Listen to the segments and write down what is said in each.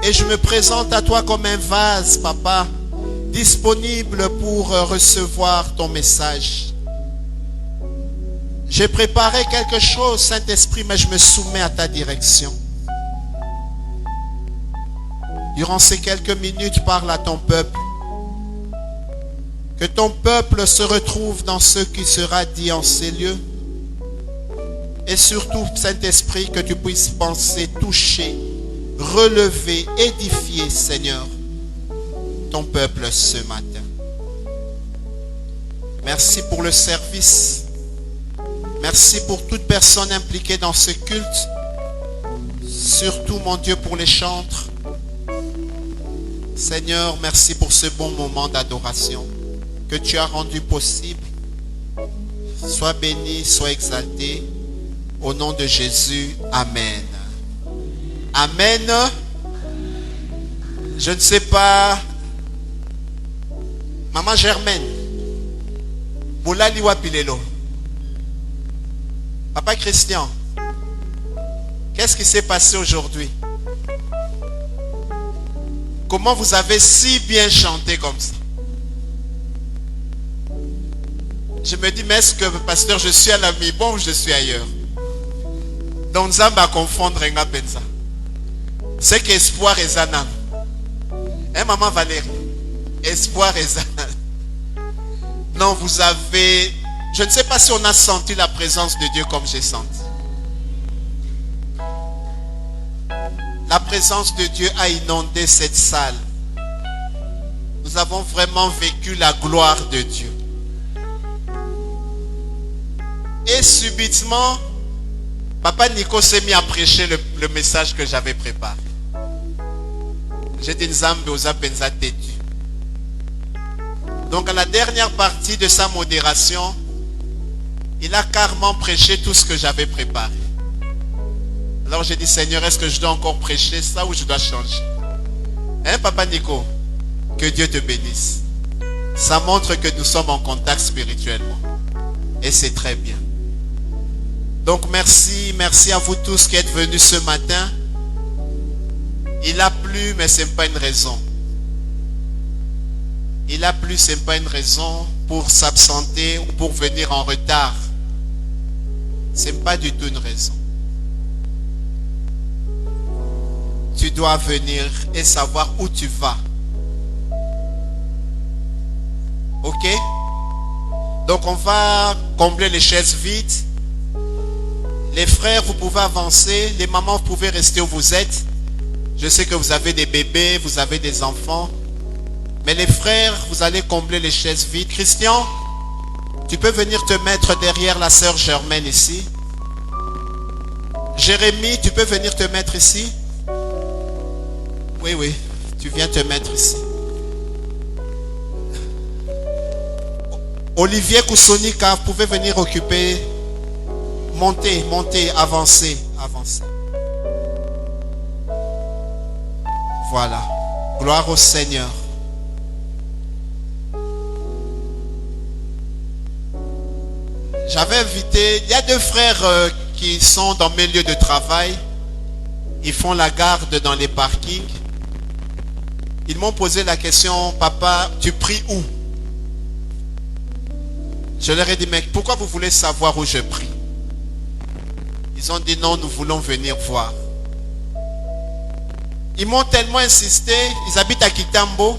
Et je me présente à toi comme un vase, Papa, disponible pour recevoir ton message. J'ai préparé quelque chose, Saint-Esprit, mais je me soumets à ta direction. Durant ces quelques minutes, parle à ton peuple. Que ton peuple se retrouve dans ce qui sera dit en ces lieux. Et surtout, Saint-Esprit, que tu puisses penser, toucher, relever, édifier, Seigneur, ton peuple ce matin. Merci pour le service. Merci pour toute personne impliquée dans ce culte. Surtout, mon Dieu, pour les chantres. Seigneur, merci pour ce bon moment d'adoration que tu as rendu possible. Sois béni, sois exalté. Au nom de Jésus, Amen. Amen. Je ne sais pas. Maman Germaine. Boulali Wapilelo. Papa Christian. Qu'est-ce qui s'est passé aujourd'hui? Comment vous avez si bien chanté comme ça? Je me dis, mais est-ce que, pasteur, je suis à la mi-bon ou je suis ailleurs? Donc, ça va confondre un peu ça. C'est qu'espoir est zanam. Hein, maman Valérie? Espoir est zanam. Non, vous avez... Je ne sais pas si on a senti la présence de Dieu comme j'ai senti. La présence de Dieu a inondé cette salle. Nous avons vraiment vécu la gloire de Dieu. Et subitement, Papa Nico s'est mis à prêcher le message que j'avais préparé. J'ai dit Nzambe aux apenza têtu. Donc à la dernière partie de sa modération, il a carrément prêché tout ce que j'avais préparé. Alors j'ai dit, Seigneur, est-ce que je dois encore prêcher ça ou je dois changer? Hein, Papa Nico? Que Dieu te bénisse. Ça montre que nous sommes en contact spirituellement. Et c'est très bien. Donc merci à vous tous qui êtes venus ce matin. Il a plu, mais ce n'est pas une raison. Il a plu, ce n'est pas une raison pour s'absenter ou pour venir en retard. Ce n'est pas du tout une raison. Tu dois venir et savoir où tu vas. Ok? Donc on va combler les chaises vides. Les frères, vous pouvez avancer. Les mamans, vous pouvez rester où vous êtes. Je sais que vous avez des bébés, vous avez des enfants. Mais les frères, vous allez combler les chaises vides. Christian, tu peux venir te mettre derrière la sœur Germaine ici. Jérémie, tu peux venir te mettre ici. Oui, tu viens te mettre ici. Olivier Koussonika, vous pouvez venir occuper. Montez, avancez. Voilà. Gloire au Seigneur. J'avais invité, il y a deux frères qui sont dans mes lieux de travail. Ils font la garde dans les parkings. Ils m'ont posé la question, papa, tu pries où? Je leur ai dit, mais pourquoi vous voulez savoir où je prie? Ils ont dit, non, nous voulons venir voir. Ils m'ont tellement insisté, ils habitent à Kitambo.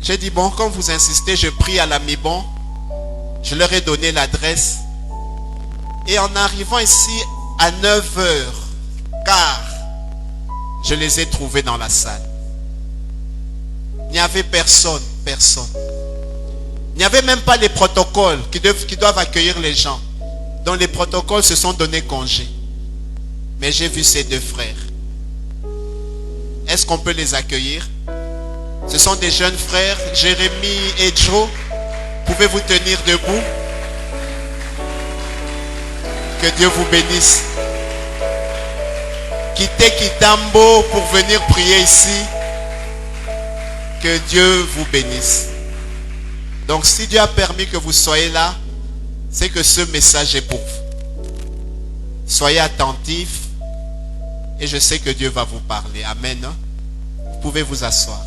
J'ai dit, bon, quand vous insistez, je prie à la mi-bon. Je leur ai donné l'adresse. Et en arrivant ici à 9h15, je les ai trouvés dans la salle. Il n'y avait personne. Il n'y avait même pas les protocoles qui doivent accueillir les gens. Donc les protocoles se sont donné congé. Mais j'ai vu ces deux frères. Est-ce qu'on peut les accueillir? Ce sont des jeunes frères, Jérémie et Joe. Pouvez-vous tenir debout? Que Dieu vous bénisse. Quittez Kitambo pour venir prier ici. Que Dieu vous bénisse. Donc si Dieu a permis que vous soyez là, c'est que ce message est pour vous. Soyez attentifs et je sais que Dieu va vous parler. Amen. Vous pouvez vous asseoir.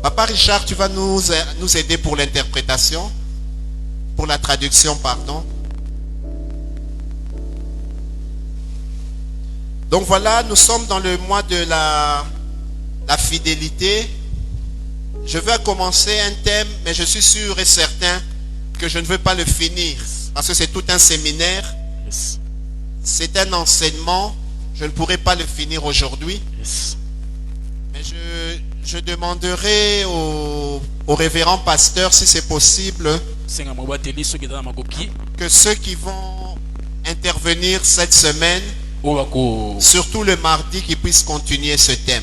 Papa Richard, tu vas nous aider pour l'interprétation, pour la traduction, pardon. Donc voilà, nous sommes dans le mois de la fidélité. Je vais commencer un thème, mais je suis sûr et certain que je ne veux pas le finir, parce que c'est tout un séminaire. Yes. C'est un enseignement. Je ne pourrai pas le finir aujourd'hui. Yes. Mais je demanderai au révérend pasteur, si c'est possible, que ceux qui vont intervenir cette semaine, surtout le mardi, qui puissent continuer ce thème.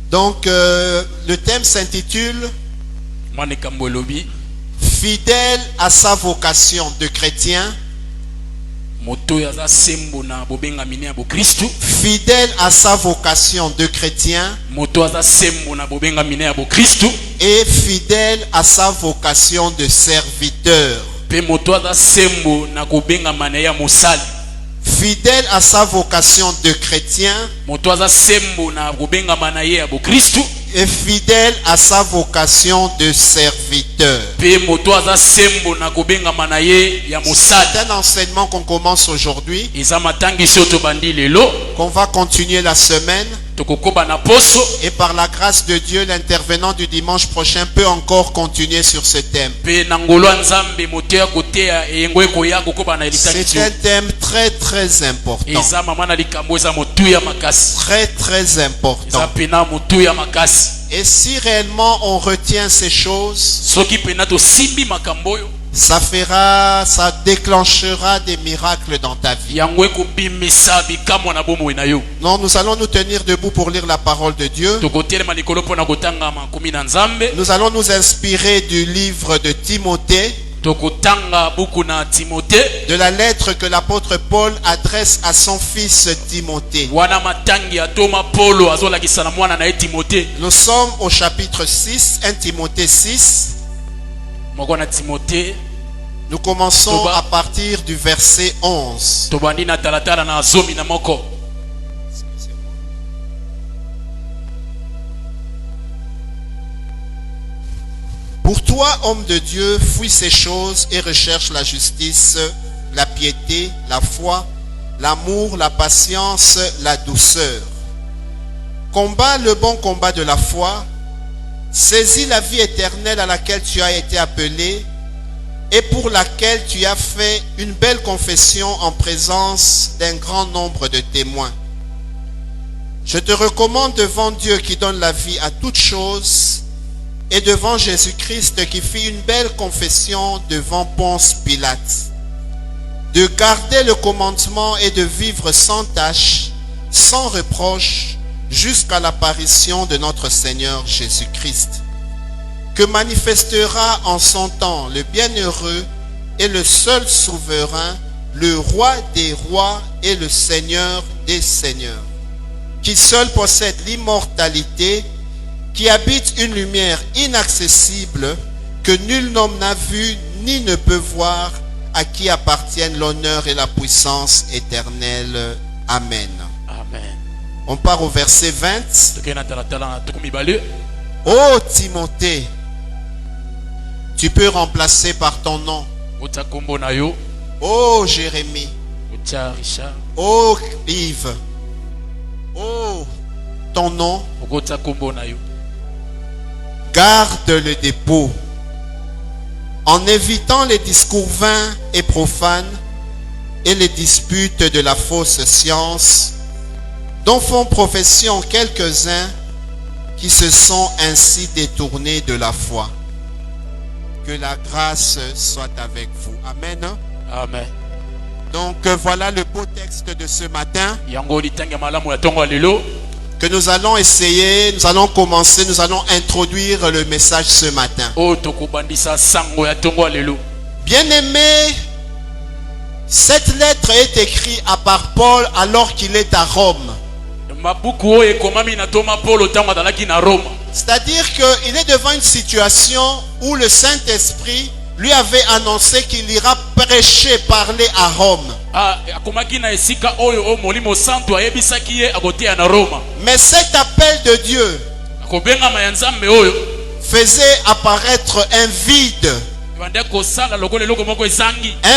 Donc, le thème s'intitule « Fidèle à sa vocation de chrétien ». Fidèle à sa vocation de chrétien et fidèle à sa vocation de serviteur. Fidèle à sa vocation de chrétien et fidèle à sa vocation de serviteur. C'est un enseignement qu'on commence aujourd'hui, qu'on va continuer la semaine. Et par la grâce de Dieu, l'intervenant du dimanche prochain peut encore continuer sur ce thème. C'est un thème très très important. Très très important. Et si réellement on retient ces choses, ça déclenchera des miracles dans ta vie. Non, nous allons nous tenir debout pour lire la parole de Dieu. Nous allons nous inspirer du livre de Timothée, de la lettre que l'apôtre Paul adresse à son fils Timothée. Nous sommes au chapitre 6, 1 Timothée 6. Nous commençons à partir du verset 11. Pour toi, homme de Dieu, fuis ces choses et recherche la justice, la piété, la foi, l'amour, la patience, la douceur. Combat le bon combat de la foi. Saisis la vie éternelle à laquelle tu as été appelé et pour laquelle tu as fait une belle confession en présence d'un grand nombre de témoins. Je te recommande devant Dieu qui donne la vie à toutes choses et devant Jésus-Christ qui fit une belle confession devant Ponce Pilate, de garder le commandement et de vivre sans tache, sans reproche, jusqu'à l'apparition de notre Seigneur Jésus-Christ, que manifestera en son temps le bienheureux et le seul souverain, le roi des rois et le Seigneur des seigneurs, qui seul possède l'immortalité, qui habite une lumière inaccessible que nul homme n'a vue ni ne peut voir, à qui appartiennent l'honneur et la puissance éternelle. Amen. Amen. On part au verset 20. Ô Timothée, tu peux remplacer par ton nom. Ô Jérémie, ô Yves, ô ton nom, garde le dépôt en évitant les discours vains et profanes et les disputes de la fausse science dont font profession quelques-uns qui se sont ainsi détournés de la foi. Que la grâce soit avec vous. Amen. Amen. Donc voilà le beau texte de ce matin que nous allons essayer, nous allons commencer, nous allons introduire le message ce matin. Bien-aimé, cette lettre est écrite par Paul alors qu'il est à Rome. C'est-à-dire qu'il est devant une situation où le Saint-Esprit lui avait annoncé qu'il ira prêcher, parler à Rome. Mais cet appel de Dieu faisait apparaître un vide. Un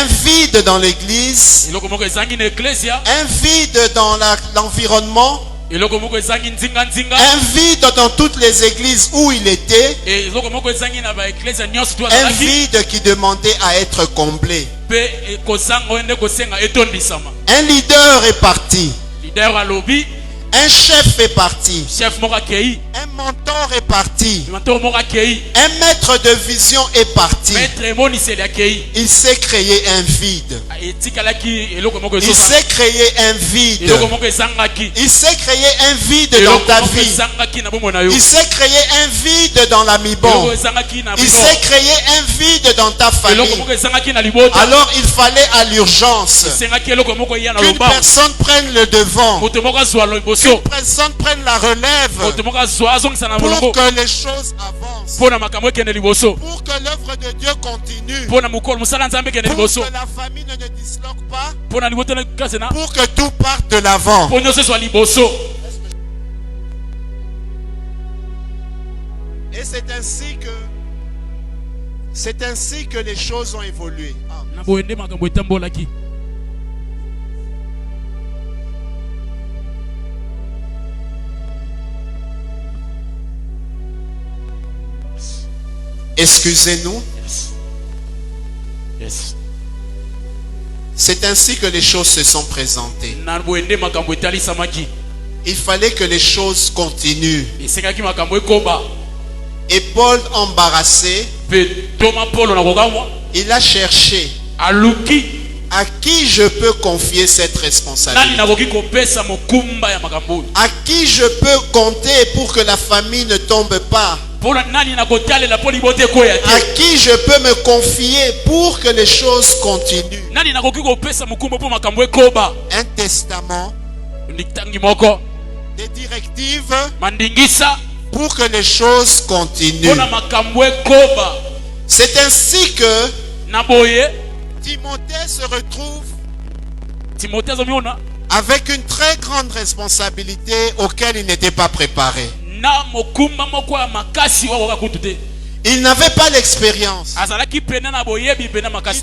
vide dans l'église, un vide dans l'environnement, un vide dans toutes les églises où il était, un vide qui demandait à être comblé. Un leader est parti, un chef est parti, un mentor est parti, un maître de vision est parti. Il s'est créé un vide. Il s'est créé un vide. Il s'est créé un vide dans ta vie. Il s'est créé un vide dans l'Amibon. Il s'est créé un vide dans ta famille. Alors il fallait à l'urgence qu'une personne prenne le devant, qu'une personne prenne la relève pour que les choses avancent, pour que l'œuvre de Dieu continue, pour que la famille ne disloque pas, pour que tout parte de l'avant. Et c'est ainsi que les choses ont évolué. Excusez-nous. Yes. C'est ainsi que les choses se sont présentées. Il fallait que les choses continuent. Et Paul, embarrassé, il a cherché à qui je peux confier cette responsabilité, à qui je peux compter pour que la famille ne tombe pas, à qui je peux me confier pour que les choses continuent. Un testament, des directives pour que les choses continuent. C'est ainsi que Timothée se retrouve avec une très grande responsabilité auquel il n'était pas préparé. Il n'avait pas l'expérience. Il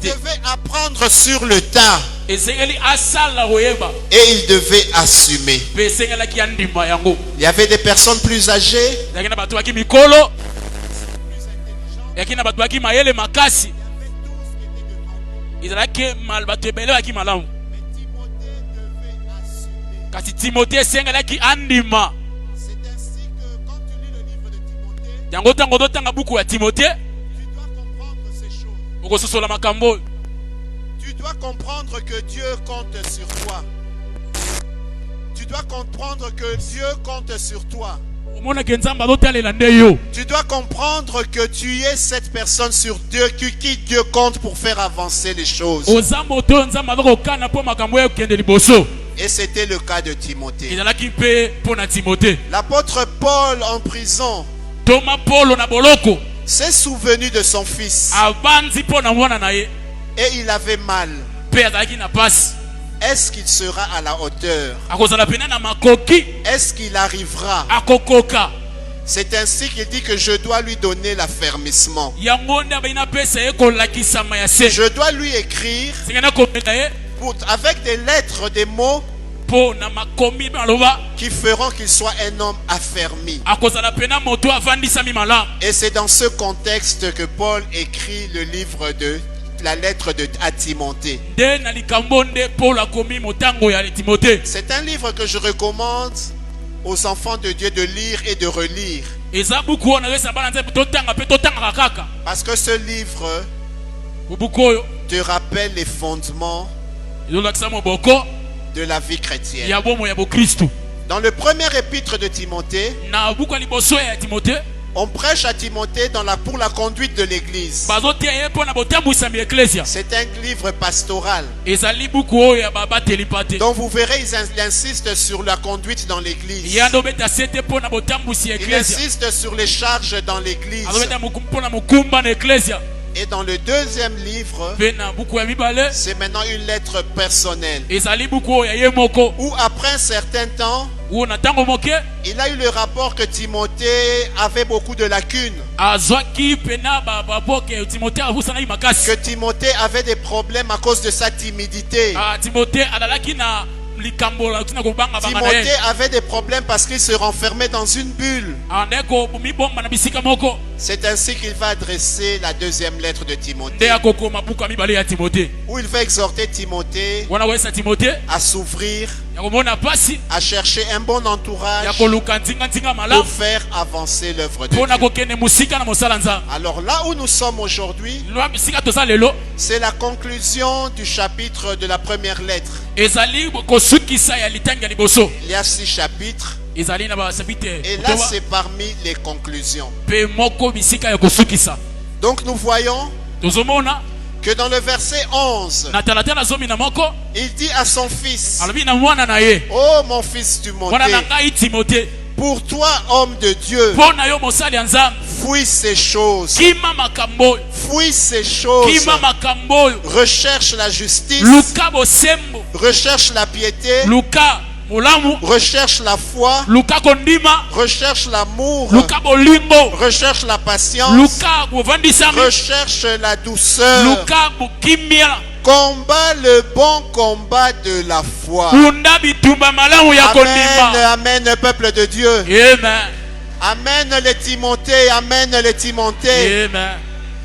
devait apprendre sur le tas. Et il devait assumer. Il y avait des personnes plus âgées, Timothée c'est ainsi que quand tu lis le livre de Timothée, tu dois comprendre ces choses. Tu dois comprendre que Dieu compte sur toi. Tu dois comprendre que Dieu compte sur toi. Tu dois comprendre que tu es cette personne sur Dieu, qui Dieu compte pour faire avancer les choses. Et c'était le cas de Timothée. L'apôtre Paul en prison s'est souvenu de son fils. Et il avait mal. Est-ce qu'il sera à la hauteur? Est-ce qu'il arrivera? C'est ainsi qu'il dit que je dois lui donner l'affermissement. Je dois lui écrire avec des lettres, des mots qui feront qu'il soit un homme affermi. Et c'est dans ce contexte que Paul écrit le livre de la lettre à Timothée. C'est un livre que je recommande aux enfants de Dieu de lire et de relire. Parce que ce livre te rappelle les fondements de la vie chrétienne. Dans le premier épître de Timothée, on prêche à Timothée pour la conduite de l'église. C'est un livre pastoral. Donc vous verrez, il insiste sur la conduite dans l'église. Il insiste sur les charges dans l'église. Et dans le deuxième livre, Mpe na buku ya mibale c'est maintenant une lettre personnelle. ezali buku oyo ya ye moko Où après un certain temps, oyo na ntango moke il a eu le rapport que Timothée avait beaucoup de lacunes. azwaki pena baboke timote abusanaki makasi Que Timothée avait des problèmes à cause de sa timidité. timote alalaki na likambo tina kobanga banga na Timothée ye avait des problèmes parce qu'il se renfermait dans une bulle. andeko mibomba na bisika moko C'est ainsi qu'il va adresser la deuxième lettre de nde Timothée, akokoma buku ya mibale ya timote où il va exhorter Timothée wana koyesa timote à s'ouvrir, ya komona pasi à chercher un bon ya entourage koluka ntinga malamu pour faire avancer l'œuvre de mpona Dieu. kokende mosika na mosala nzambe Alors là où nous sommes aujourd'hui, lwa bisika toza lelo c'est la conclusion du chapitre de la première lettre. ezali kosukisa ya litangi ya liboso Il y a 6 chapitres ezali na basapite et là c'est parmi les conclusions. mpe moko bisika ya kosukisa Donc nous voyons tozomona que dans le verset 11, na talatala zomi na moko il dit à son fils, alobi na mwana na ye oh mon fils mwana na Timothée, ngai timote pour toi homme de Dieu, mpo na yo mosali ya nzambe fuis ces choses, kima makambo oyo fuis ces choses, kima makambo oyo recherche la justice, luka bosembo recherche la piété, luka molamu recherche la foi, luka kondima recherche l'amour, luka bolingo recherche la patience, luka bovandisami recherche la douceur, luka bokimia combat le bon combat de la foi. kunda bitumba malamu ya Amen, kondima amen, peuple de Dieu. amen Amen les Timothées, amen les Timothées. amen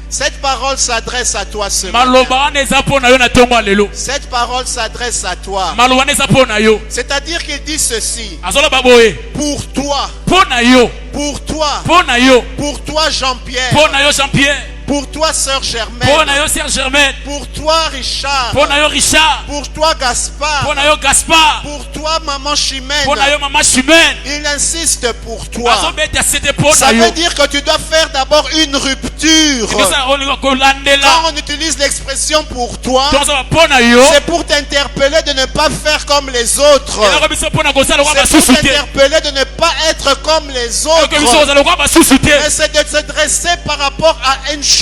Cette parole s'adresse à toi ce matin. maloba wana eza mpo na yo na ntongo ya lelo Cette parole s'adresse à toi. maloba wana eza mpo na yo C'est-à-dire qu'il dit ceci. azoloba boye Pour toi, mpo na yo pour toi, mpo na yo pour toi Jean-Pierre, mpo na yo jean pierre pour toi Sœur mpo Germaine, na yo ser germaine pour toi Richard, mpo na yo richard pour toi Gaspard, mpo na yo gaspard pour toi Maman Chimène. mpo na yo mama chimene Il insiste pour toi. azobeta sete mpo Ça na yo veut dire que tu dois faire d'abord une rupture. ezosala olinga kolandela Quand on utilise l'expression pour toi, tozala mpo na yo c'est pour t'interpeller de ne pas faire comme les autres. eloko biso mpo na kosala lokwa C'est pour basusu te t'interpeller de ne pas être comme les eloko biso autres. kozala lokwa basusu te Mais c'est de se dresser par rapport à une chose.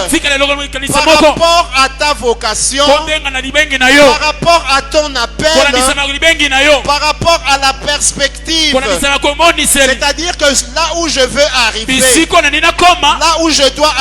otikala eloko kanisa Par moko rapport à ta vocation, kondenga na libengi na yo par rapport à ton appel, konandisa na libengi na yo par rapport à la perspective. konandisa na komoniseli C'est-à-dire que là où je veux arriver, bisika na nina koma là où je dois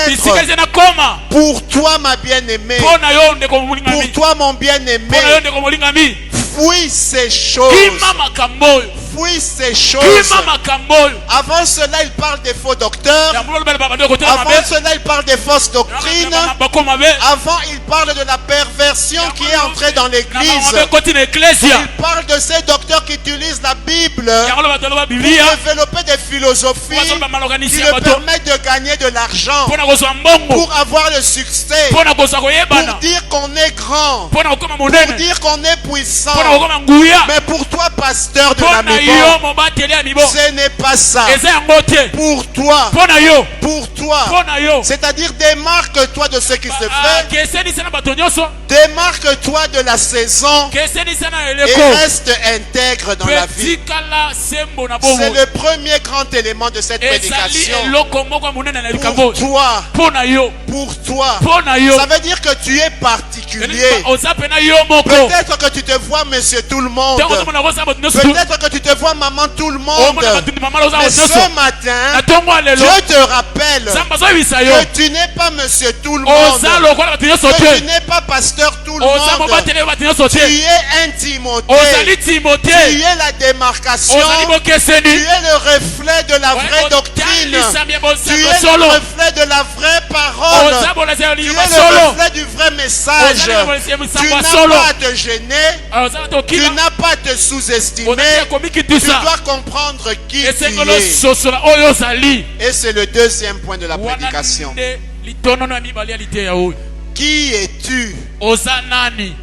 bisika atteindre, eza na koma pour toi ma bien-aimée, mpo na yo ndeko pour molingami toi mon mpo na yo bien-aimé, ndeko molingami fuis ces choses. kima makambo oyo Fuis ces choses. kima makambo oyo Avant cela, il parle des faux docteurs. yango lobela bakande kotala Avant mabe cela, il parle des fausses doctrines. bako mabe Avant, il parle de la perversion qui est entrée dans l'église. mabe koti na eklesia Il parle de ces docteurs qui utilisent la Bible yango loba toloba pour biblia développer des philosophies bazoloba qui malokanisi ya leur bato permettent de gagner de l'argent, mpo na kozwa mbongo pour avoir le succès, mpo na kozwa pour koyebana dire qu'on est grand, mpo na kokoma pour monene dire qu'on est puissant. mpo na kokoma nguya Mais pour toi, pasteur de mpo la na yo maison, mobateli ya mibo ce n'est pas ça. eza yango te Pour toi, mpo na yo pour toi. mpo na yo C'est-à-dire, démarque-toi de ce qui se fait. kesenisa na bato nyonso Démarque-toi de la saison kesenisa na et eleko reste intègre dans la mpe vie. tikala sembo na C'est bongo le premier grand élément de cette ezali prédication. eloko moko ya monene na likambo Pour toi, mpo na yo pour toi. mpo na yo Ça veut dire que tu es particulier. oza mpena yo moko Peut-être que tu te vois monsieur tout le monde. ntango ozomona kosa bato nyonso Peut-être que tu te vois maman tout le monde. omona bato mama oza Mais bato nyonso ce na matin, ntongo ya lelo Dieu te rappelle nzambe azoyebisa yo que tu n'es pas monsieur tout le monde. oza lokola bato nyonso Que te tu n'es pas pasteur tout le oza monde. mobateli yo bato nyonso Tu te es un Timothée. ozali Tu timote es la démarcation. ozali Tu bokeseni es le reflet de la vraie doctrine. otalisami Tu bosango es le solo reflet de la vraie parole. oza bolasi ya Tu es liloba le solo reflet du vrai message. ozali bolasi ya Tu misango ya n'as solo pas à te gêner. oza bato Tu okima n'as pas à te sous-estimer. ozali ya Tu komikitisa dois comprendre qui tu esengelo es. sosola oyo ozali Et c'est le deuxième point de la wana prédication. nde litonono ya mibale ya liteya oyo Qui es-tu? oza nani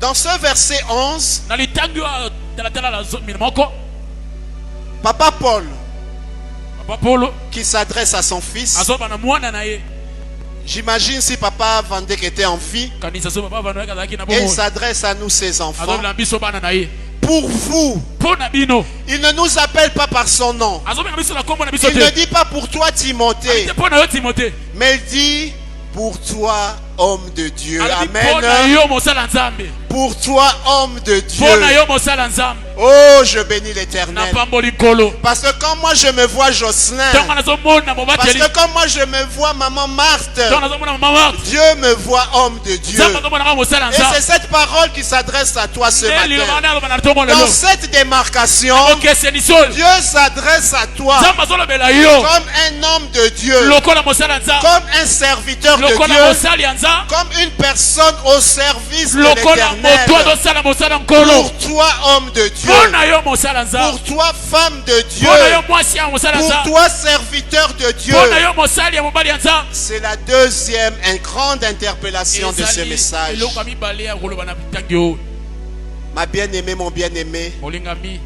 Dans ce verset 11, na litangi oyo talatala la zomi moko Papa Paul, papa polo qui s'adresse à son fils, azoba na mwana na ye j'imagine si Papa Vandek était en vie, kanisa so papa vanoyaka azalaki na et il bongo s'adresse à nous, ses enfants. azobela biso bana na ye pour vous. mpo na bino. Il ne nous appelle pas par son nom. Azobenga biso na kombo na biso Il ne te. dit pas pour toi Timothée, Te mpo na yo Timote. mais il dit pour toi homme de Dieu. Alobi mpo na Amen. yo mosala Nzambe. Pour toi homme de Dieu. Mpo na yo mosala Nzambe. Oh, je bénis l'Éternel. Napamboli nkolo. Parce que quand moi je me vois Jocelyn, Ntango nazomona parce mobateli. que quand moi je me vois maman Marthe, Ntango nazomona mama Marthe. Dieu me voit homme de Dieu. Nzambe azomona mosala Et c'est Nzambe. cette parole qui s'adresse à toi ce Neli matin. lobana lobana tongo Dans lelo. cette démarcation, Okeseniso. Dieu s'adresse à toi Nzambe azolobela yo. comme un homme de Dieu, Lokola mosala Nzambe. comme un serviteur de Lokola Dieu, mosali ya Nzambe. comme une personne au service de Lokola moto l'Éternel. azosala mosala nkolo. Pour toi, homme de Dieu. Mpo na yo mosala Nzambe. Pour toi, femme de Dieu. Mpo na yo mwasi ya mosala Pour Nzambe. toi, serviteur de Dieu. Mpo na yo mosali ya mobali ya Nzambe. C'est la deuxième grande interpellation de ce Ezali message. eloko ya mibale ya koloba na bitangi oyo. Ma bien-aimée, mon bien-aimé, Molingami.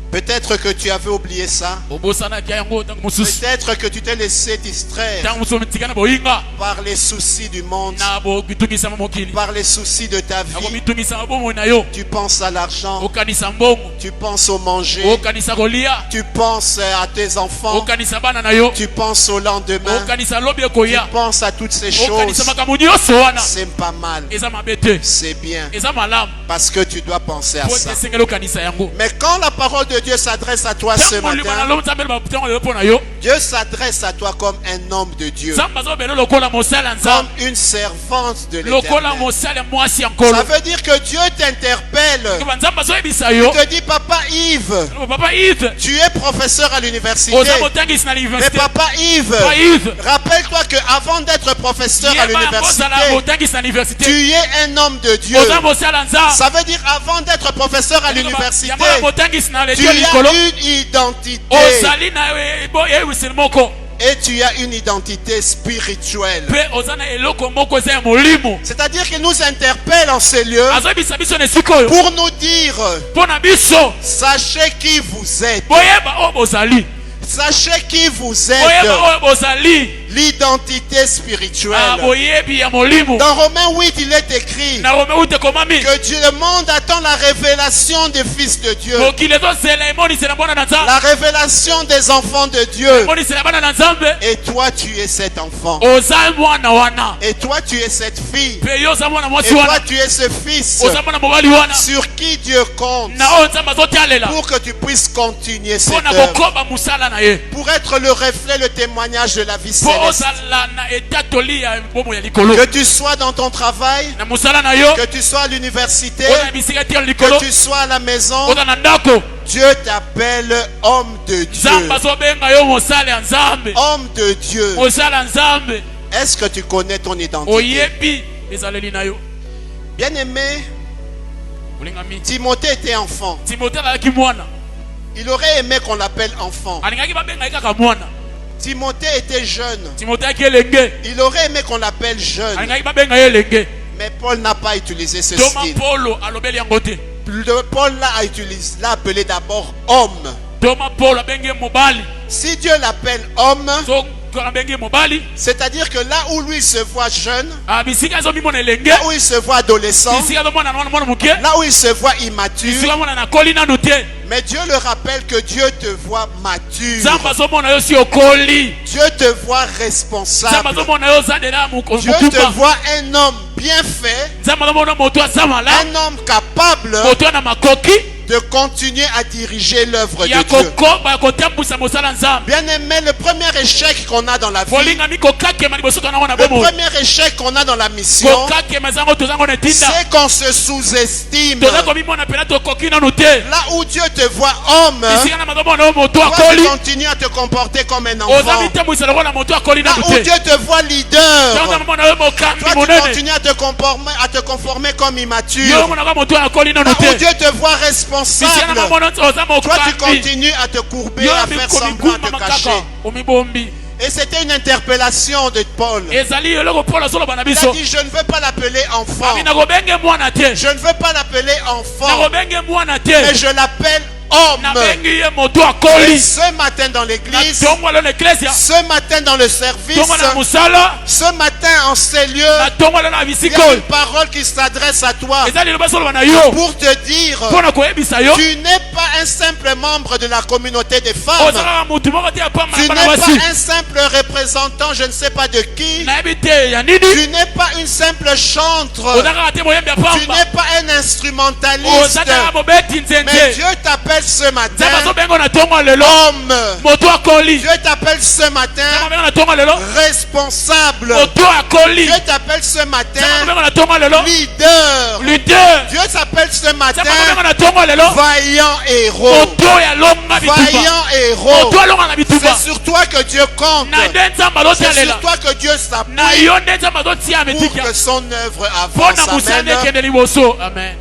peut-être que tu avais oublié ça. Obosanaki yango ntango mosusu. Peut-être que tu t'es laissé distraire Ntango mosusu omitika na boyinga. par les soucis du monde, Na bokitungisama mokili. par les soucis de ta vie. Nakomitungisama bomoi na yo. Tu penses à l'argent, Okanisa mbongo. tu penses au manger, Okanisa kolia. tu penses à tes enfants, Okanisa bana na yo. tu penses au lendemain, Okanisa lobi tu ekoya. penses à toutes ces Okanisa choses. makambo nyonso wana. C'est pas mal, Eza mabe te. c'est bien, Eza malamu. parce que tu dois penser à Po ça. ete esengeli okanisa yango. Mais quand la parole de Dieu s'adresse à toi ce Ntango molimo na matin, lobi Nzambe eloba ntango lelo mpo na yo. Dieu s'adresse à toi comme un homme de Dieu, Nzambe azobela lokola mosala comme Nzambe. une servante de Lokola l'Éternel. mosala mwasi ya nkolo. Ça veut dire que Dieu t'interpelle. Koba Nzambe azoyebisa yo. Il te dit, Papa Yves, Papa Yves. tu es professeur à l'université. Oza motangisi na Mais l'université. Papa Yves, Papa Yves. rappelle-toi qu'avant d'être professeur à Yeba ozala l'université, motangisi na l'université. tu es un homme de Dieu. Oza mosala Nzambe. Ça veut dire avant d'être professeur à l'université, Yaba motangisi na tu lejo likolo. as une identité. Ozali na ewisili moko. Et tu as une identité spirituelle. Pe oza na eloko moko eza ya molimo. C'est-à-dire qu'il nous interpelle en ces lieux Azoyebisa biso na esika oyo. pour nous dire, Mpo na biso. sachez qui vous êtes. Boyeba oyo bozali. Sachez qui vous Boyeba êtes. oyo bozali. L'identité spirituelle. Boyebi ya molimo. Dans Romains 8, il est écrit Na Rome ute komami. que Dieu, le monde attend la révélation des fils de Dieu. Mokili ezozela emonisela mwana na Nzambe. La révélation des enfants de Dieu. Emonisela bana na Nzambe. Et toi, tu es cet enfant. Oza mwana wana. Et toi, tu es cette fille. Pe yo oza mwana Et mwasi toi, wana. tu es ce fils Oza mwana mobali wana. sur qui Dieu compte Na oyo Nzambe azotialela. pour que tu puisses continuer cette Mpo na œuvre. kokoba musala na ye. Pour être le reflet, le témoignage de la vie Po céleste. ozala na etatoli ya bomo ya likolo. Que tu sois dans ton travail, Na musala na yo. que tu sois à l'université, Oza na bisika tia likolo. que tu sois à la maison, Oza na ndako. Dieu t'appelle homme de Dieu. Nzambe azobenga yo mosala ya Nzambe. Homme de Dieu. Mosala Nzambe. Est-ce que tu connais ton identité? Oyebi ezaleli na yo. Bien-aimé, Olingami. Timothée était enfant. Timothée azalaki mwana. Il aurait aimé qu'on l'appelle enfant. Alingaki babenga ye kaka mwana. Timothée était jeune. Timothée aki elenge. Il aurait aimé qu'on l'appelle jeune. Alingaki babenga ye elenge. Mais Paul n'a pas utilisé ce Toma style. Polo alobeli yango te. Paul l'a appelé d'abord homme. Toma Polo abenge mobali. Si Dieu l'appelle homme, So abenge mobali. c'est-à-dire que là où lui se voit jeune, Bisika ezomimona elenge. là où il se voit adolescent, Bisika ezomona na mwana moke. là où il se voit immature, Bisika mwana na koli nanu te. mais Dieu le rappelle que Dieu te voit mature. Nzambe azomona yo si okoli. Dieu te voit Nzambe responsable. azomona yo oza deja Dieu te mokumba. voit un homme bien fait, Nzambe azomona moto aza malamu. un homme capable Moto na makoki. de continuer à diriger l'œuvre de Ya Dieu. kokoba ya kotambwisa mosala Nzambe. Bien aimé, le premier échec qu'on a dans la vie, Bolingami kokakema liboso tona na le bomo. premier échec qu'on a dans la mission, Kokakema zango tozango na tinda. c'est qu'on se sous-estime. Toza komimona pena tokoki nanu te. Là où Dieu te voit homme, Bisika na mazomona yo moto toi tu akoli. continues à te comporter comme un Oza enfant. mitambwisa lokola moto akoli Là nanu où te. Dieu te voit leader, Toza mona yo mokambi toi tu monene. continues à te conformer comme Yo immature. mona ka moto akoli Là nanu où te. Dieu te voit Bisika na responsable, mamona oza toi tu mokambi. continues à te courber, Yo à faire semblant, à mikomiguma te makaka. cacher. Omibombi. Et c'était une interpellation de Paul. Ezali eloko Paul azoloba na Il a biso. dit, je ne veux pas l'appeler enfant. Ami nakobenge mwana te. Je ne veux pas l'appeler enfant, Nakobenge mwana te. mais je l'appelle homme. nabengi ye moto Et akoli ce matin dans l'église, natongo lelo na eklesia ce matin dans le service, tongo na musala ce matin en ces lieux, natongo lelo na il y bisika a oyo une parole qui s'adresse à toi eza liloba soloba na yo pour te dire, mpo na koyebisa yo tu n'es pas un simple membre de la communauté des femmes. ozalaka motu moko te ya pamba Tu na n'es bana basi pas un simple représentant, je ne sais pas de qui. nayebi te ya nini Tu n'es pas une simple chantre. ozalaka te moyembi ya Tu pamba n'es pas un instrumentaliste. ozalaka mobeti Mais nzenze Dieu t'appelle ce nzambe matin azobenga na ntongo lelo homme. moto akoli Dieu t'appelle ce nzambe matin abenga na ntongo lelo responsable. moto akoli Dieu t'appelle ce matin nzambe abenga na ntongo lelo leader. leader Dieu t'appelle ce matin nzambe abenga na ntongo lelo vaillant héros. moto ya longa bituba Vaillant héros. moto alonga na bituba C'est sur toi que Dieu compte. na nde nzambe C'est azotalela sur toi que Dieu na s'appuie yo nde nzambe azotia pour metika que son œuvre mpo avance. na mosala nde Amen. ekende liboso amen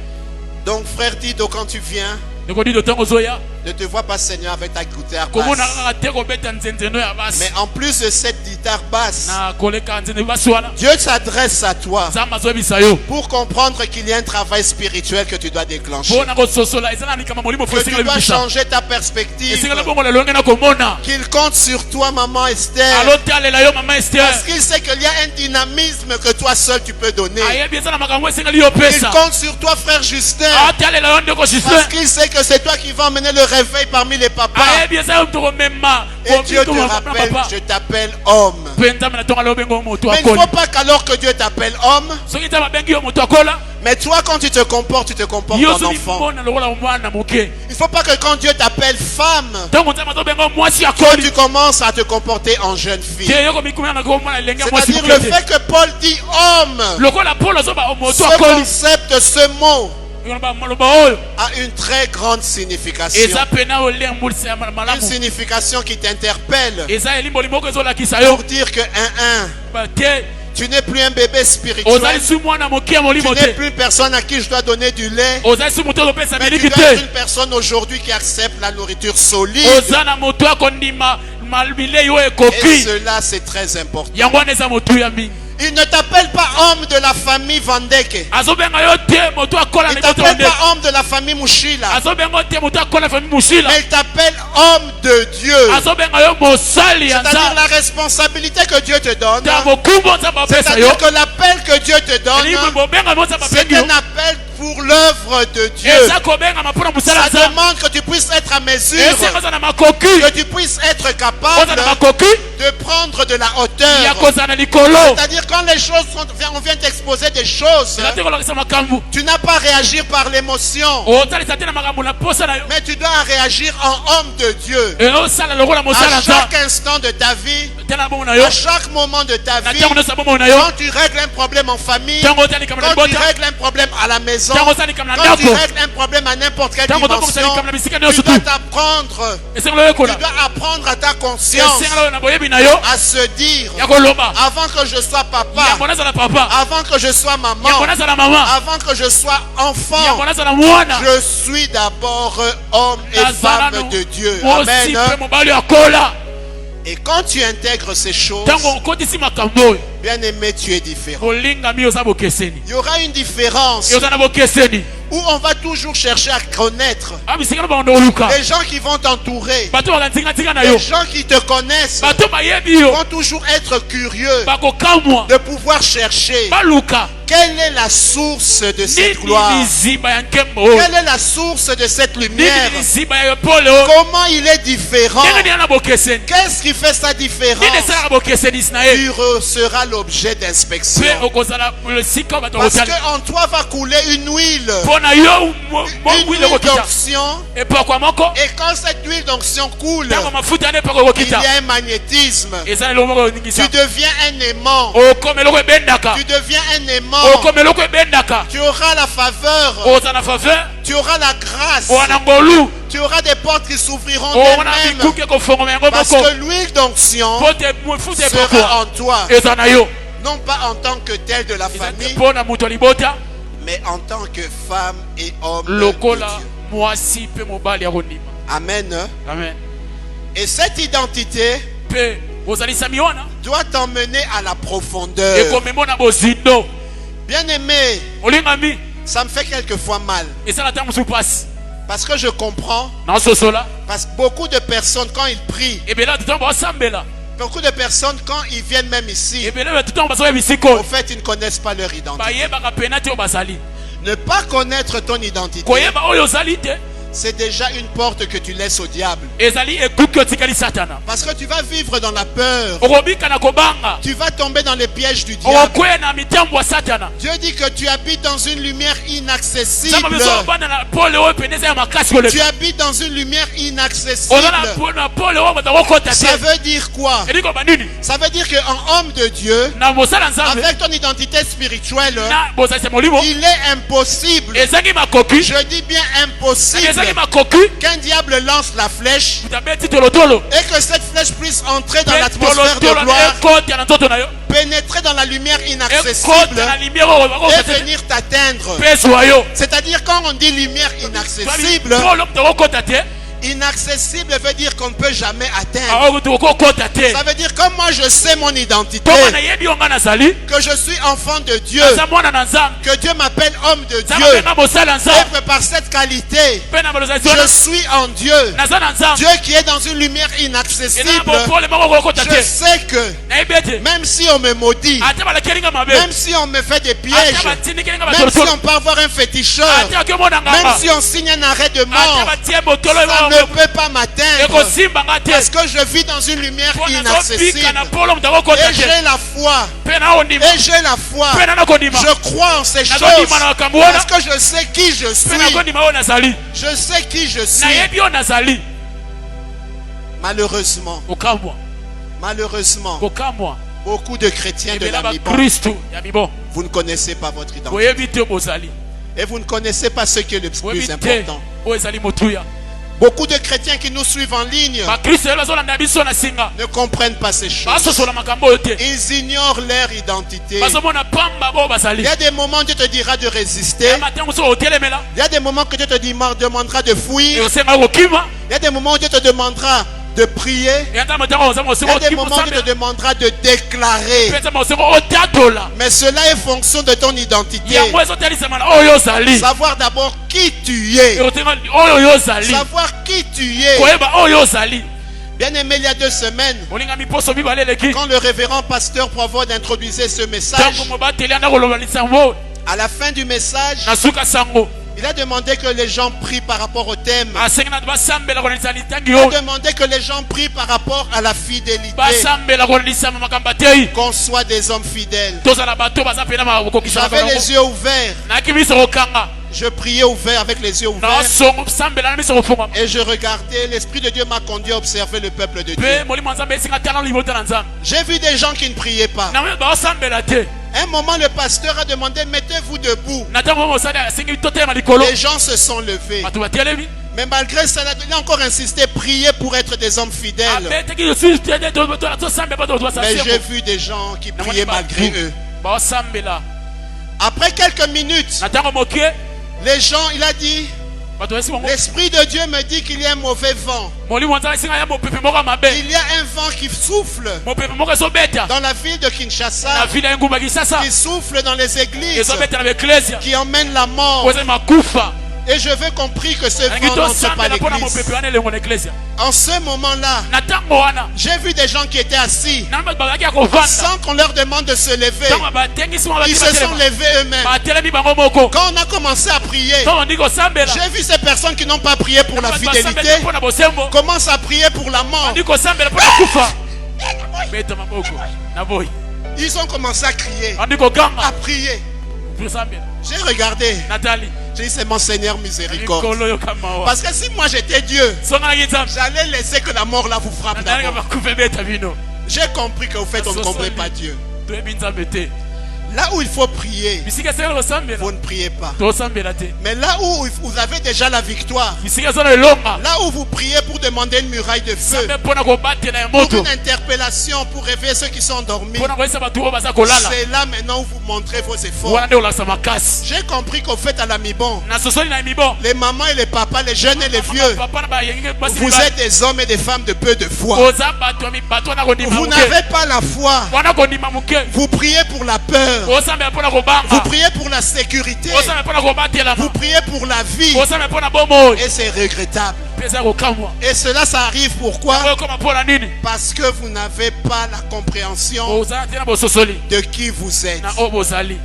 Donc frère Dido, quand tu viens, ekodi to ntango ozoya ne te vois pas Seigneur avec ta guitare komona basse. kaka te kobeta nzenzeno ya basi Mais en plus de cette guitare basse, na koleka nzenzeno basi wana Dieu s'adresse à toi nzambe azoyebisa yo pour comprendre qu'il y a un travail spirituel que tu dois déclencher. mpo na kososola eza na likama molimo fo Que tu esengeli dois bimisa changer ta perspective. esengeli bongo lelo nge na komona Qu'il compte sur toi, maman Esther. alotalela yo mama ester Parce qu'il sait qu'il y a un dynamisme que toi seul tu peux donner. ayebi eza na makambo esengeli yo Il pesa compte sur toi, frère Justin. atalela yo ndeko Parce justin qu'il sait que c'est toi qui vas emmener le réveil parmi les papas. ayebi eza yo tokomema Et Dieu te rappelle, papa je t'appelle homme. mpe nzambe na ntongo ala obenga yo moto Mais il ne akoli faut pas qu'alors que Dieu t'appelle homme, soki nzambe abengi yo moto akola mais toi quand tu te comportes yo en soki enfant. mbona lokola mwana moke Il ne faut pas que quand Dieu t'appelle femme, ntango nzambe azobenga yo mwasi que akoli tu commences à te comporter en jeune fille. te yo komikumela na ko mwana lenge ya mwasi C'est-à-dire moke le te fait que Paul dit homme, lokola polo azoba moto ce akoli concept, ce mot maloba oyo a une très grande signification. eza pena olembulisa ya Une malamu signification qui t'interpelle eza elimboli moko ezolakisa yo pour dire que te tu n'es plus un bébé spirituel. ozali su mwana moke ya Tu molimo n'es te plus une personne à qui je dois donner du lait. ozali su moto ozopesa Mais tu miliki dois être te une personne aujourd'hui qui accepte la nourriture solide. oza na moto akondima bilei oyo Et ekoki cela, c'est très important. yango wana eza motuya mingi Il ne t'appelle pas homme de la famille Vandeke. azobenga yo te moto akola Il na ne liboso t'appelle nde pas homme de la famille Mouchila. azobenga yo te moto akola famille musila Mais il t'appelle homme de Dieu. azobenga yo mosali ya C'est-à-dire nzambe la responsabilité que Dieu te donne. ta mokumbo nzambe apesa yo C'est-à-dire que l'appel que Dieu te donne, elingi bobenga mo nzambe c'est apengi yo un appel pour l'œuvre de Dieu. eza kobengama mpona mosala Ça nzambe demande que tu puisses être à mesure, esenga oza na makoki que tu puisses être oza capable na makoki de prendre de la ya hauteur. kozala na likolo C'est-à-dire quand les choses sont, on vient t'exposer des choses, eza te kolakisa makambo tu n'as pas à réagir par l'émotion, otalisa te na makambo na posa na yo mais tu dois réagir en homme de Dieu. eosala lokola mosala À nzambe chaque instant de ta vie, tala na bongo na yo à chaque moment de ta na vie, ntango nyonso ya bomoi na yo quand tu règles un problème en famille, ntango otalikama na quand tu libota règles un problème à la maison, ntango otalikama na quand tu ndako règles un problème à n'importe quelle ntango dimension, otokosalikama na bisika tu nyonso dois tu t'apprendre, esengelo oyekola tu dois apprendre à ta conscience esengelo oyo na boyebi na yo à se dire, ya koloba avant que je sois papa, yango nazala papa avant que je sois maman, yango nazala mama avant que je sois enfant, yango nazala mwana je suis d'abord homme et nazala femme de Dieu. mosi Amen. mpe mobali akola Et quand tu intègres ces choses, ntango okotisi makambo oyo bien aimé, tu es différent. olingami oza bokeseni Il y aura une différence oza na bokeseni où on va toujours chercher à connaître bisika na bango oluka les gens qui vont t'entourer, bato bakantingatinga na yo les gens qui te connaissent bato bayebi yo vont toujours être curieux bakokamwa de pouvoir chercher baluka quelle est la source de cette nini gloire, liziba ya nkembo oyo quelle est la source de cette nini lumière, liziba ya pole oyo comment il est différent, ndenge nini na bokeseni qu'est-ce qui fait sa différence. nini esalaka bokesenisi na ye Tu seras l'objet d'inspection. mpe okozala esika bato Parce bakotali qu'en toi va couler une huile, mpo na yo une mwile huile ekokita d'onction. epakwa moko Et quand cette huile d'onction coule, ntango mafuta ane epakwa il y ekokita a un magnétisme. eza eloko moko Tu oningisa deviens un aimant. okoma eloko ebendaka Tu deviens un aimant. okoma eloko ebendaka Tu auras la faveur. oza na faveur Tu auras la grâce. oza na ngolu Tu auras des portes qui s'ouvriront owana d'elles-mêmes. mikuki ekofongoma yango Parce moko que l'huile d'onction mpo te futa sera epakwa en toi. eza na yo Non pas en tant que tel de la eza te famille, mpo na moto ya libota mais en tant que femme et homme de lokola Dieu. mwasi mpe mobali ya kondima Amen. amen Et cette identité mpe ozalisami wana doit t'emmener à la profondeur. ekomemo na bozindo Bien aimé, olingami ça me fait quelquefois mal. esala ta mosusu mpasi Parce que je comprends. na sosola Parce que beaucoup de personnes, quand ils prient, ebela tutango basambela beaucoup de personnes, quand ils viennent même ici, ebela tutango basoya au bisiko fait, ils ne connaissent pas leur identité. bayebaka pena te oyo bazali Ne pas connaître ton identité, koyeba oyo ozali te c'est déjà une porte que tu laisses au diable. ezali ekuki otikali satana Parce que tu vas vivre dans la peur. okobika na kobanga Tu vas tomber dans les pièges du diable. okokwea na mitambo ya satana Dieu dit que tu habites dans une lumière inaccessible. nzambe biso obanda na pole oyo pene eza ya makasi Tu koleka habites dans une lumière oza inaccessible. na pole oyo baza kokota Ça te veut dire quoi? eli koba nini Ça veut dire qu'un homme de Dieu, na mosala nzambe avec ton identité spirituelle, na bozalisa molimo il est impossible, ezangi makoki je dis bien impossible, ezangi makoki qu'un diable lance la flèche utabeti tolotolo et que cette flèche puisse entrer dans pe l'atmosphère de tolotolo gloire, ekota na nzoto na yo pénétrer dans la lumière inaccessible ekota na lumière oyo bakokota et te venir t'atteindre. pe ezwa yo C'est-à-dire quand on dit lumière inaccessible, polo tokokota te inaccessible veut dire qu'on ne peut jamais atteindre. aoko tokokota te Ça veut dire comme moi je sais mon identité, tonga nayebi yo nga nazali que je suis enfant de Dieu, naza mwana na nzambe que Dieu m'appelle homme de nzambe Dieu, apenga mosala et nzambe que par cette qualité, mpe na balozali je wana suis en Dieu. naza na nzambe Dieu qui est dans une lumière ena inaccessible, bopole moko kokota je te sais que nayebi ete même si on me maudit, ate balakeli nga mabe même si on me fait des ate pièges, batindikeli nga même si batolotolo on peut avoir un féticheur, ate akemona même nganga si on signe un arrêt de ate mort, batie botolo ça ne peut pas m'atteindre ekosimba nga te parce que je vis dans une lumière mpo inaccessible. nazobika na polo moto akokota Et te j'ai la foi. mpe na ondima Et j'ai la foi. mpe na nakondima Je crois en ces choses nazondima na makambo wana parce que je sais qui je mpe suis. nakondima oyo nazali Je sais qui je suis. nayebi oyo nazali Malheureusement, kokamwa beaucoup de chrétiens de ebela la Bible, bakristu ya mibo vous ne connaissez pas votre identité. boyebi te bozali Et vous ne connaissez pas ce qui est le boyebi plus te important. oyo ezali motuya Beaucoup de chrétiens qui nous suivent en ligne bakristu oyo bazolanda biso na singa ne comprennent pas ces choses. basosola makambo oyo te Ils ignorent leur identité. bazomona pamba bo bazali Il y a des moments où Dieu te dira de résister. ya matango so otelemela Il y a des moments que Dieu te demandera de fuir. eosenga kokima Il y a des moments où Dieu te demandera de prier. eyanda matango oza Il y mosengo a des moments où Dieu te demandera de déclarer. mpenza mosengo otatola Mais cela est fonction de ton identité. yango ezotalisama na oyo ozali Savoir d'abord qui tu es. eotenga oyo ozali Savoir qui tu es. koyeba oyo ozali Bien aimé, il y a 2 semaines, olingami poso mibale eleki quand le révérend pasteur Poivode introduisait ce message, ntango mobateli anda koloba lisango à la fin du message, na suka sango il a demandé que les gens prient par rapport au thème. asengi na basambela kolelisa litangi Il a oyo demandé que les gens prient par rapport à la fidélité. basambela kolelisama makambo atei Qu'on soit des hommes fidèles. tozala bato baza pena bakokisa J'avais les yeux ouverts. naki miso kokanga Je priais ouvert avec les yeux ouverts. nasambela na miso kofungama Et je regardais, l'Esprit de Dieu m'a conduit à observer le peuple de Dieu. mpe molimo ya nzambe esinga tala libota na nzambe J'ai vu des gens qui ne priaient pas. na basambela te À un moment, le pasteur a demandé, mettez-vous debout. na ntango mosali asengi totelema likolo Les gens se sont levés. bato batelemi Mais malgré cela, il a encore insisté, priez pour être des hommes fidèles. abeteki tosambela bato Mais j'ai vu des gens qui priaient malgré eux. basambela Après quelques minutes, na ntango moke les gens, il a dit, bato basi bango l'Esprit de Dieu me dit qu'il y a un mauvais vent. molimo ya nzambe esinga ya mopepe moko ya mabe Il y a un vent qui souffle mopepe moko ezobeta dans la ville de na Kinshasa, vile ya engumba kisasa qui souffle dans les églises, ezobeta na baeklesia qui emmène la mort. po ezali makufa Et je veux compris que ce alingi vent n'entre pas à tosambela mpo na l'église. mopepe wana elengo na eklesia En ce moment-là, na ntango wana j'ai vu des gens qui étaient assis nani bato bazalaki ya kovanda sans qu'on leur demande de se lever. ntango batengisi mwa Ils se sont levés eux-mêmes. batelemi bango moko Quand on a commencé à prier, ntango ndi kosambela j'ai vu ces personnes qui n'ont pas prié pour la fidélité basambela mpo na bosembo commencent à prier pour la mort. ndi kosambela mpo na kufa beta maboko na boyi Ils ont commencé à crier, andi à koganga prier. tosambela J'ai regardé, natali j'ai dit c'est mon Seigneur miséricorde. likolo yo kama wa Parce que si moi j'étais Dieu, songanaki nzambe j'allais laisser que la mort là vous frappe natalika d'abord. bakufa ebeta bino J'ai compris qu'au fait on ne comprend pas Dieu. toyebi nzambe te Là où il faut prier, bisika esengeli kosambela vous ne priez pas. tosambela te Mais là où vous avez déjà la victoire, bisika eza na elonga là où vous priez pour demander une muraille de feu, nzambe mpo na kobatela ya pour moto une interpellation, pour réveiller ceux qui sont endormis, mpo na koyesa bato oyo baza kolala c'est là maintenant où vous montrez vos efforts. wana nde olakisa makasi J'ai compris qu'au fait à la mi-bon, na sosoli na mibo les mamans et les papas, les jeunes et les vieux, papa na bayengi basi vous êtes des hommes et des femmes de peu de foi. oza bato wana kondima Vous moke n'avez pas la foi. wana kondima moke Vous priez pour la peur. osambela mpona kobanga Vous priez pour la sécurité. osambela mpona kobatelama Vous priez pour la vie. osambela mpona bomoi Et c'est regrettable. mpe eza kokamwa Et cela, ça arrive pourquoi? okoma mpona nini Parce que vous n'avez pas la compréhension ozala te na bososoli de qui vous êtes. na oyo bozali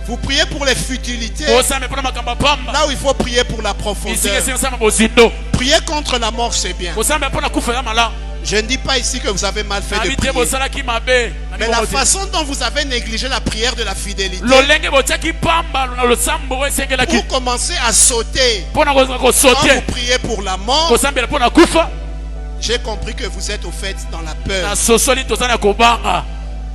Vous priez pour les futilités. osambela mpona makambo ya pamba Là où il faut prier pour la bisika profondeur. esengisama bozindo Prier contre la mort, c'est bien. osambela mpona kufa eza malamu Je ne dis pas ici que vous avez mal fait de nabi te prier. bosalaki mabe Mais la façon dont vous avez négligé la prière de la fidélité, lolenge botiaki pamba na losambo oyo esengelaki vous commencez à sauter. mpona kozala Quand vous kosote priez pour la mort, kosambela mpona kufa j'ai compris que vous êtes au fait dans la na peur sosoli toza na kobanga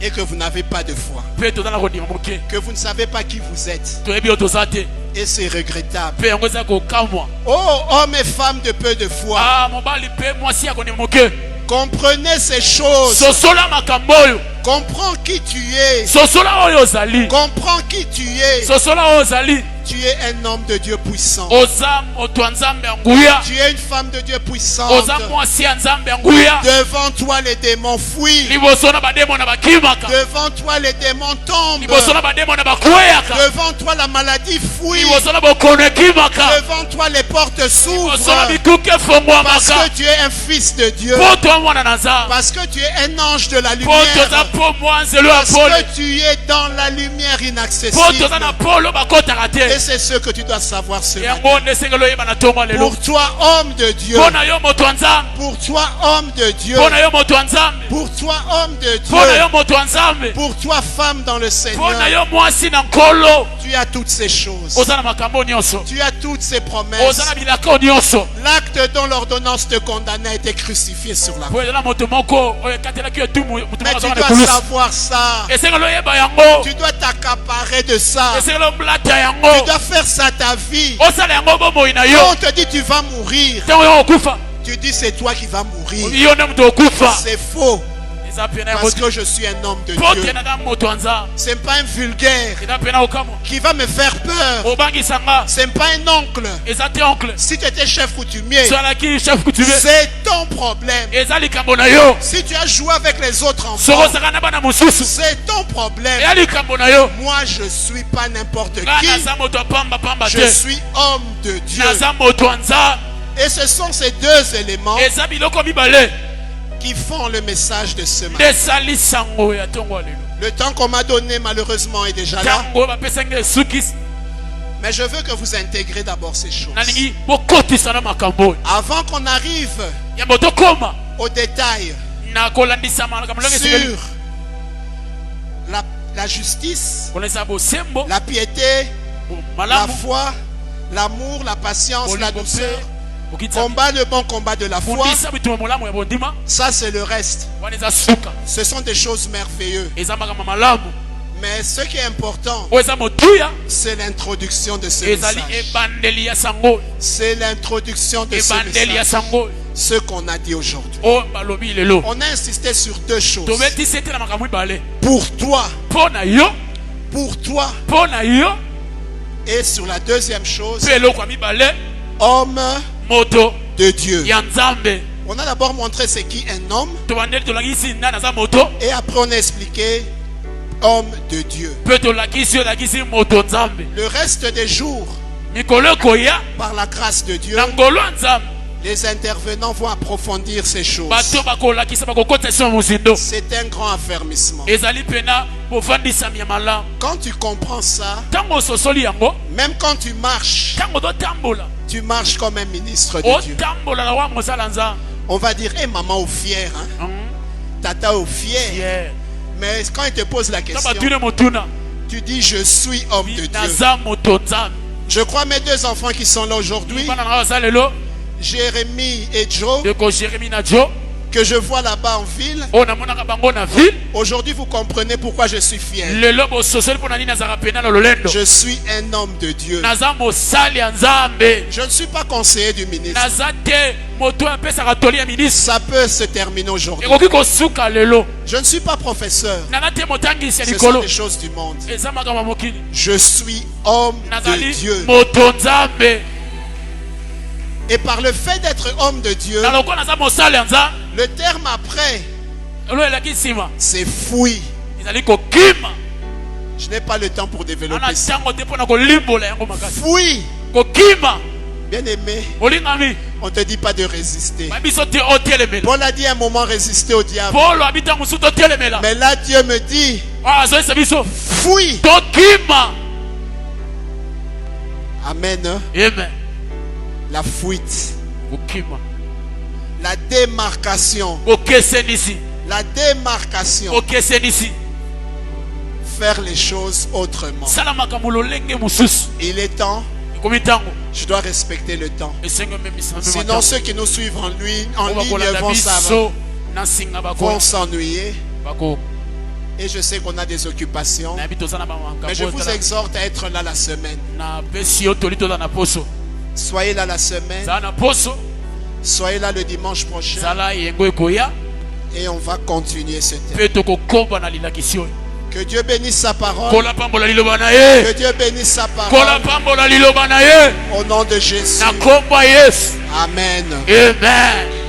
et que vous n'avez pas de foi. mpe toza na kondima moke Que vous ne savez pas qui vous êtes. toyebi oyo toza te Et c'est regrettable. mpe yango eza kokamwa Oh, hommes et femmes de peu de foi, mobali mpe mwasi ya kondima moke comprenez ces choses. sosola makambo oyo Comprends qui tu es. sosola oyo ozali Comprends qui tu es. sosola oyo ozali Tu es un homme de Dieu puissant. oza moto ya nzambe ya nguya Tu es une femme de Dieu puissante. oza mwasi ya nzambe ya nguya Devant toi, les démons fuient. liboso na bademo na bakimaka Devant toi, les démons tombent. liboso na bademo na bakweyaka Devant toi, la maladie fuit. liboso na bokono ekimaka Devant toi, les portes liboso na s'ouvrent. bikuke Parce efongwamaka que tu es un fils de Dieu. mpo toa mwana na nzambe Parce que tu es un ange de la mpo toza lumière. mpo mwa nzelo ya Parce pole que tu es dans la lumière mpo inaccessible. toza na polo bakotaka Et te c'est ce que tu dois savoir ce matin. yango nde esengeli oyeba na ntongo ya lelo Pour toi, homme de Dieu. mpo na yo moto ya nzambe Pour toi, homme de Dieu. mpo na yo moto ya nzambe Pour toi, homme de mpo na Dieu. yo moto ya nzambe Pour toi, femme dans le mpo na Seigneur. yo mwasi na nkolo Tu as toutes ces choses. oza na makambo nyonso Tu as toutes ces oza promesses. na bilaka nyonso L'acte dont l'ordonnance te condamnait a été crucifié sur la croix. po ezala moto moko oyo ekatelaki yo tu moto Mais moko tu azonga na dois ekulusu savoir ça. esengeli oyeba yango Tu dois t'accaparer de ça. esengeli oblata Tu yango dois faire ça ta vie. osala yango bomoi na Quand yo on te dit tu vas mourir, ntango yo okufa tu dis c'est toi qui vas mourir. yo nde moto okufa C'est faux. eza pena yango Parce te que je suis un homme de mpo Dieu. te naza moto ya nzambe C'est pas un vulgaire eza pena okamwa qui va me faire peur. obangisanga C'est pas un oncle. eza te oncle Si tu étais chef coutumier, soalaki chef coutume c'est ton problème. eza likambo na yo Si tu as joué avec les autres enfants, soko ozalaka na bana mosusu c'est ton problème. eya likambo na yo Moi, je suis pas n'importe nga qui. naza moto ya pambapamba Je te suis homme de Dieu. naza moto ya nzambe Et ce sont ces deux éléments eza biloko mibale qui font le message de ce nde matin. esali sango ya ntongo ya lelo Le temps qu'on m'a donné, malheureusement, est déjà là. ntango bapesaki esuki Mais je veux que vous intégrez d'abord ces choses. nalingi bokotisa na makambo oyo Avant qu'on arrive yambo tokoma au détail na kolandisama makambo ndenge esengeli sur la justice, kolesa bosembo la piété, la malamu foi, l'amour, la patience, la bolingo douceur, mpe okitisa combat le bon combat de la foi, fundisa bituma molamu ya bondima ça c'est le reste. wana eza suka Ce sont des choses merveilleuses. eza makambo malamu Mais ce qui est important, oyo eza motuya c'est l'introduction de ce ezali message. ebandeli ya sango C'est l'introduction de ce ebandeli ya message. sango Ce qu'on a dit aujourd'hui. oyo balobi lelo On a insisté sur deux choses. tobetisi ete na makambo mibale Pour toi, mpo na yo pour toi, mpo na yo et sur la deuxième chose, mpe eloko ya mibale homme moto de Dieu. ya nzambe On a d'abord montré c'est qui un homme tobandeli tolakisi nani aza moto et après on a expliqué homme de Dieu. mpe tolakisi oyo elakisi moto nzambe Le reste des jours, mikolo ekoya par la grâce de Dieu, na ngolo ya nzambe les intervenants vont approfondir ces choses. bato bakolakisa bakokotisa biso mozindo C'est un grand affermissement. ezali mpena bovandisami ya malamu Quand tu comprends ça, ntango ososoli yango même quand tu marches, ntango totambola tu marches comme un ministre de Dieu. otambola na wa mosala nzambe On va dire, hé maman au fier, hein? Tata au fier. Yeah. Mais quand il te pose la to question, batune motuna tu dis, je suis homme de Dieu. naza moto nzambe Je crois mes deux enfants qui sont là aujourd'hui, bana na baza lelo Jérémie et Joe, ndeko jérémi na jo que je vois là-bas en ville. oyo namonaka bango na ville Aujourd'hui, vous comprenez pourquoi je suis fier. lelo bososoli mpo na nini nazalaka pena na lolendo Je suis un homme de Dieu. naza mosali ya nzambe Je ne suis pas conseiller du ministre. naza te moto oyo apesaka toli ya ministre Ça peut se terminer aujourd'hui. ekoki kosuka lelo Je ne suis pas professeur. naza te motangisi ya Ce sont likolo des choses du monde. eza makambo ya mokili Je suis homme de nazali Dieu. moto nzambe Et par le fait d'être homme de Dieu, na lokola naza mosali ya nzambe le terme après, elo elaki nsima c'est fouille. ezali kokima Je n'ai pas le temps pour développer ça. Fui. Bien aimé, on ne te dit pas de résister. Paul a dit à un moment résister au diable. Mais là, Dieu me dit, fuis. Amen. Amen. La fuite. La démarcation. La démarcation. Faire les choses autrement. Il est temps. Je dois respecter le temps. Sinon, ceux qui nous suivent en ligne vont s'ennuyer. Et je sais qu'on a des occupations. Mais je vous exhorte à être là la semaine. Soyez là la semaine. Soyez là le dimanche prochain. Et on va continuer ce thème. Que Dieu bénisse sa parole. Que Dieu bénisse sa parole. Au nom de Jésus. Amen. Amen.